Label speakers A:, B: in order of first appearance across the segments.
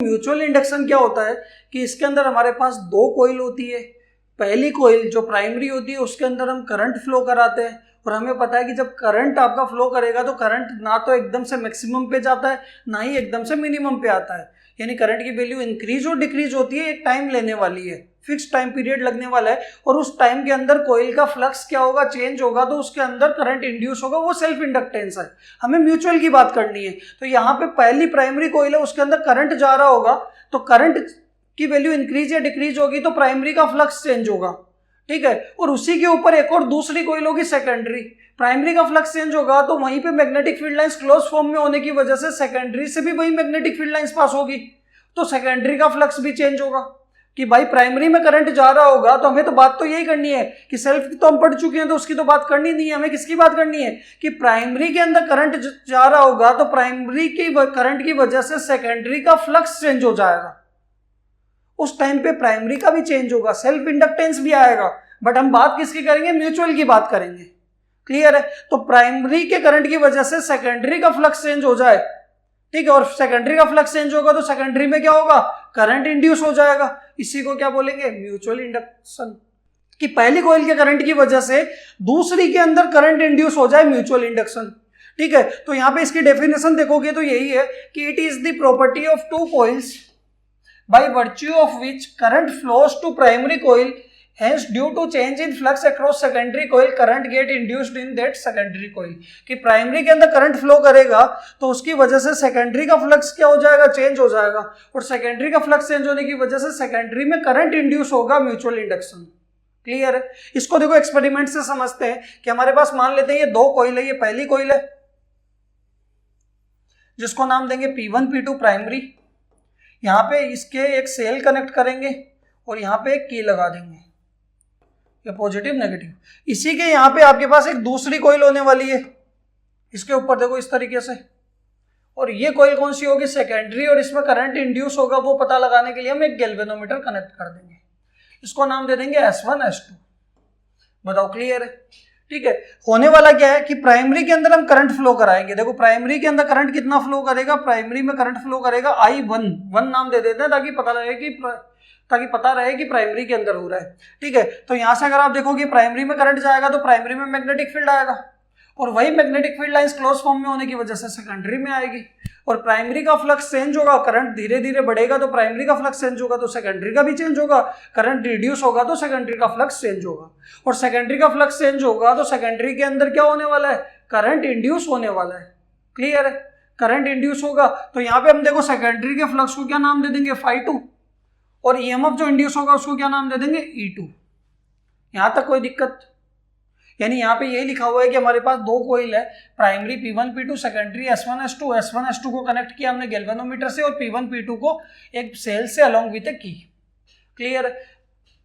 A: Mutual induction क्या होता है कि इसके अंदर हमारे पास दो कॉइल होती है। पहली कॉइल जो प्राइमरी होती है उसके अंदर हम करंट फ्लो कराते हैं और हमें पता है कि जब करंट आपका फ्लो करेगा तो करंट ना तो एकदम से मैक्सिमम पे जाता है ना ही एकदम से मिनिमम पे आता है, यानी करंट की वैल्यू इंक्रीज और डिक्रीज होती है, एक टाइम लेने वाली है, फिक्स टाइम पीरियड लगने वाला है और उस टाइम के अंदर कॉइल का फ्लक्स क्या होगा, चेंज होगा, तो उसके अंदर करंट इंड्यूस होगा, वो सेल्फ इंडक्टेंस है। हमें म्यूचुअल की बात करनी है, तो यहाँ पे पहली प्राइमरी कॉइल है उसके अंदर करंट जा रहा होगा तो करंट की वैल्यू इंक्रीज या डिक्रीज होगी तो प्राइमरी का फ्लक्स चेंज होगा, ठीक है। और उसी के ऊपर एक और दूसरी कॉइल होगी सेकेंडरी, प्राइमरी का फ्लक्स चेंज होगा तो वहीं पे magnetic field lines close form में होने की वजह से सेकेंडरी से भी वही मैग्नेटिक फील्ड लाइंस पास होगी, तो सेकेंडरी का फ्लक्स भी चेंज होगा। कि भाई प्राइमरी में करंट जा रहा होगा तो हमें तो बात तो यही करनी है कि सेल्फ की तो हम पढ़ चुके हैं तो उसकी तो बात करनी नहीं है, हमें किसकी बात करनी है कि प्राइमरी के अंदर करंट जा रहा होगा तो प्राइमरी की करंट की वजह से सेकेंडरी का फ्लक्स चेंज हो जाएगा, उस टाइम पे प्राइमरी का भी चेंज होगा, सेल्फ इंडक्टेंस भी आएगा, बट हम बात किसकी करेंगे, म्यूचुअल की बात करेंगे। क्लियर है? तो प्राइमरी के करंट की वजह से सेकेंडरी का फ्लक्स चेंज हो जाए, ठीक है, और सेकेंडरी का फ्लक्स चेंज होगा तो सेकेंडरी में क्या होगा, करंट इंड्यूस हो जाएगा, इसी को क्या बोलेंगे, म्यूचुअल इंडक्शन। कि पहली कॉइल के करंट की वजह से दूसरी के अंदर करंट इंड्यूस हो जाए, म्यूचुअल इंडक्शन, ठीक है। तो यहां पे इसकी डेफिनेशन देखोगे तो यही है कि it is the property of two coils by virtue of which current flows to primary coil, hence due to change in flux across secondary coil current get induced in that secondary coil। कि primary के अंदर current flow करेगा तो उसकी वजह से secondary का flux क्या हो जाएगा, चेंज हो जाएगा, और सेकेंडरी का फ्लक्स चेंज होने की वजह से सेकेंडरी में करंट इंड्यूस होगा, म्यूचुअल इंडक्शन। क्लियर है? इसको देखो एक्सपेरिमेंट से समझते हैं कि हमारे पास मान लेते हैं ये दो कॉइल है, ये पहली कॉइल है जिसको नाम देंगे P1 P2 प्राइमरी, यहाँ पे इसके एक सेल कनेक्ट करेंगे और यहाँ पे एक की लगा देंगे, ये पॉजिटिव नेगेटिव। इसी के यहाँ पे आपके पास एक दूसरी कॉइल होने वाली है, इसके ऊपर देखो इस तरीके से, और ये कॉइल कौन सी होगी, सेकेंडरी, और इसमें करंट इंड्यूस होगा वो पता लगाने के लिए हम एक गैल्वेनोमीटर कनेक्ट कर देंगे, इसको नाम दे देंगे S1 S2। बताओ क्लियर है? ठीक है। होने वाला क्या है कि प्राइमरी के अंदर हम करंट फ्लो कराएंगे, देखो प्राइमरी के अंदर करंट कितना फ्लो करेगा, प्राइमरी में करंट फ्लो करेगा I1 नाम दे देते हैं ताकि पता रहे कि प्राइमरी के अंदर हो रहा है, ठीक है। तो यहां से अगर आप देखोगे प्राइमरी में करंट जाएगा तो प्राइमरी में मैग्नेटिक फील्ड आएगा और वही magnetic field lines close form में होने की वजह से सेकेंडरी में आएगी, और प्राइमरी का फ्लक्स चेंज होगा, करंट धीरे धीरे बढ़ेगा तो प्राइमरी का फ्लक्स चेंज होगा तो सेकेंडरी का भी चेंज होगा, करंट रिड्यूस होगा तो सेकेंडरी का फ्लक्स चेंज होगा, और सेकेंडरी का फ्लक्स चेंज होगा तो सेकेंडरी के अंदर क्या होने वाला है, करंट इंड्यूस होने वाला है। क्लियर है? करंट इंड्यूस होगा तो यहाँ पे हम देखो सेकेंडरी के फ्लक्स को क्या नाम दे देंगे, φ2, और ईएमएफ जो इंड्यूस होगा उसको क्या नाम दे देंगे, E2। यहां तक कोई दिक्कत? यानी यहाँ पे यही लिखा हुआ है कि हमारे पास दो कॉइल है, primary P1 P2, secondary S1 S2 को कनेक्ट किया हमने गैल्वेनोमीटर से और P1 P2 को एक सेल से अलोंग विद ए की। क्लियर?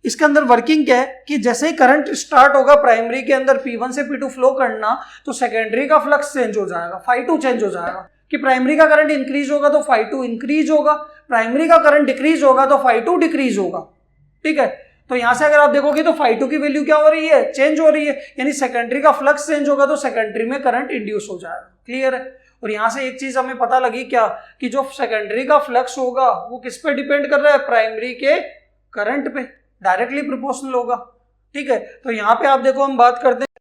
A: इसके अंदर वर्किंग क्या है कि जैसे ही करंट स्टार्ट होगा प्राइमरी के अंदर P1 से P2 फ्लो करना तो सेकेंडरी का फ्लक्स चेंज हो जाएगा, φ2 चेंज हो जाएगा, कि प्राइमरी का करंट इंक्रीज होगा तो φ2 इंक्रीज होगा, प्राइमरी का करंट डिक्रीज होगा तो φ2 डिक्रीज होगा, ठीक है। तो यहां से अगर आप देखोगे तो φ2 की वैल्यू क्या हो रही है, चेंज हो रही है, यानी सेकेंडरी का फ्लक्स चेंज होगा तो सेकेंडरी में करंट इंड्यूस हो जाएगा। क्लियर है? और यहां से एक चीज हमें पता लगी क्या, कि जो सेकेंडरी का फ्लक्स होगा वो किस पे डिपेंड कर रहा है, प्राइमरी के करंट पे, डायरेक्टली प्रोपोर्शनल होगा, ठीक है। तो यहाँ पे आप देखो हम बात करते हैं